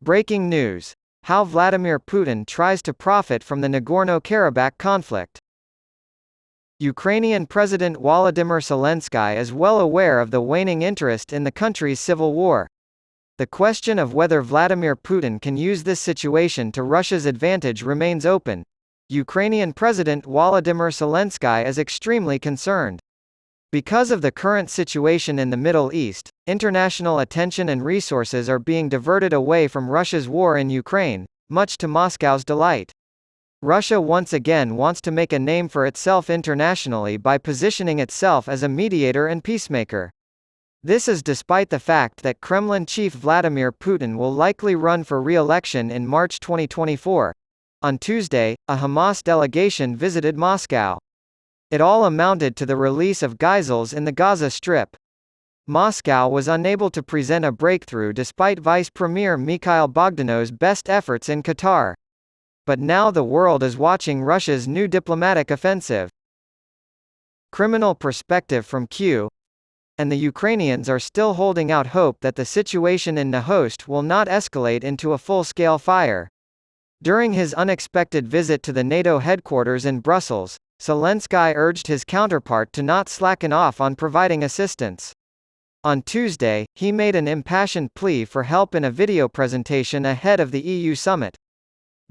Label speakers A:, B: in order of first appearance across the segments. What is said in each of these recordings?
A: Breaking news: how Vladimir Putin tries to profit from the Nagorno Karabakh conflict. Ukrainian President Volodymyr Zelensky is well aware of the waning interest in the country's civil war. The question of whether Vladimir Putin can use this situation to Russia's advantage remains open. Ukrainian President Volodymyr Zelensky is extremely concerned. Because of the current situation in the Middle East, international attention and resources are being diverted away from Russia's war in Ukraine, much to Moscow's delight. Russia once again wants to make a name for itself internationally by positioning itself as a mediator and peacemaker. This is despite the fact that Kremlin chief Vladimir Putin will likely run for re-election in March 2024. On Tuesday, a Hamas delegation visited Moscow. It all amounted to the release of gijzels in the Gaza Strip. Moscow was unable to present a breakthrough despite Vice Premier Mikhail Bogdanov's best efforts in Qatar. But now the world is watching Russia's new diplomatic offensive. Criminal perspective from Q. And the Ukrainians are still holding out hope that the situation in Nahost will not escalate into a full-scale fire. During his unexpected visit to the NATO headquarters in Brussels, Zelensky urged his counterpart to not slacken off on providing assistance. On Tuesday, he made an impassioned plea for help in a video presentation ahead of the EU summit.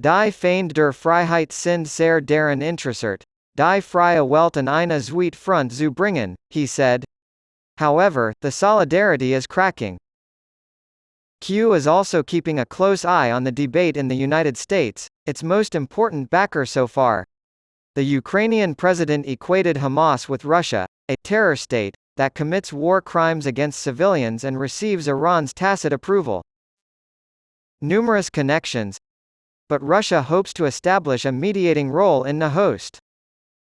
A: Die Feinde der Freiheit sind sehr daran interessiert, die freie Welt an eine zweite Front zu bringen, he said. However, the solidarity is cracking. Q is also keeping a close eye on the debate in the United States, its most important backer so far. The Ukrainian president equated Hamas with Russia, a terror state that commits war crimes against civilians and receives Iran's tacit approval. Numerous connections, but Russia hopes to establish a mediating role in Nahost.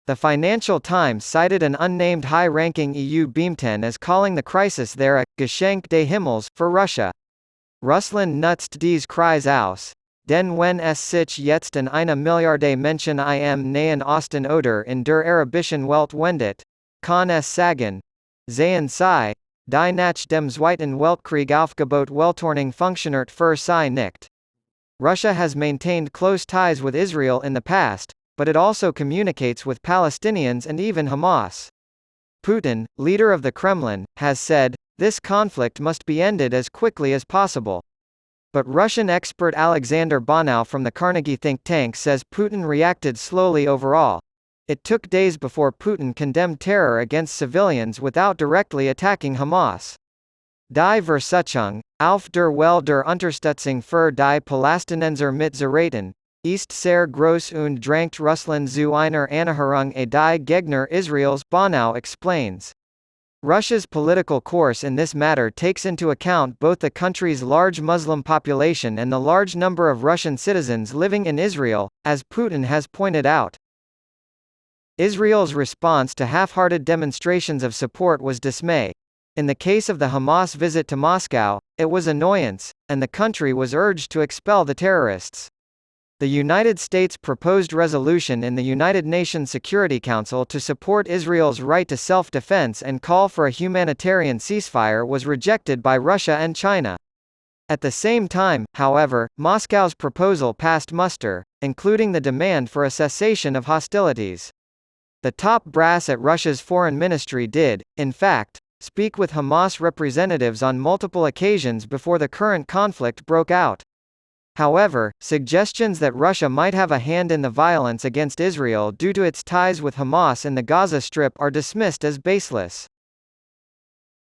A: The Financial Times cited an unnamed high-ranking EU Beamten as calling the crisis there a Geschenk des Himmels for Russia. Russland nutzt dies Kreis aus. Denn wenn es sich jetzt an eine Milliarde Menschen im Nahen Osten oder in der arabischen Welt wendet, kann es sagen, sehen Sie, die nach dem Zweiten Weltkrieg aufgebaut Weltordnung funktioniert für Sie nicht. Russia has maintained close ties with Israel in the past, but it also communicates with Palestinians and even Hamas. Putin, leader of the Kremlin, has said, this conflict must be ended as quickly as possible. But Russian expert Alexander Bonau from the Carnegie think tank says Putin reacted slowly overall. It took days before Putin condemned terror against civilians without directly attacking Hamas. Die Versuchung, auf der Welt der Unterstützung für die Palästinenser mit Zeraten, ist sehr groß und drängt Russland zu einer Annäherung a die Gegner Israels, Bonau explains. Russia's political course in this matter takes into account both the country's large Muslim population and the large number of Russian citizens living in Israel, as Putin has pointed out. Israel's response to half-hearted demonstrations of support was dismay. In the case of the Hamas visit to Moscow, it was annoyance, and the country was urged to expel the terrorists. The United States proposed resolution in the United Nations Security Council to support Israel's right to self-defense and call for a humanitarian ceasefire was rejected by Russia and China. At the same time, however, Moscow's proposal passed muster, including the demand for a cessation of hostilities. The top brass at Russia's foreign ministry did, in fact, speak with Hamas representatives on multiple occasions before the current conflict broke out. However, suggestions that Russia might have a hand in the violence against Israel due to its ties with Hamas in the Gaza Strip are dismissed as baseless.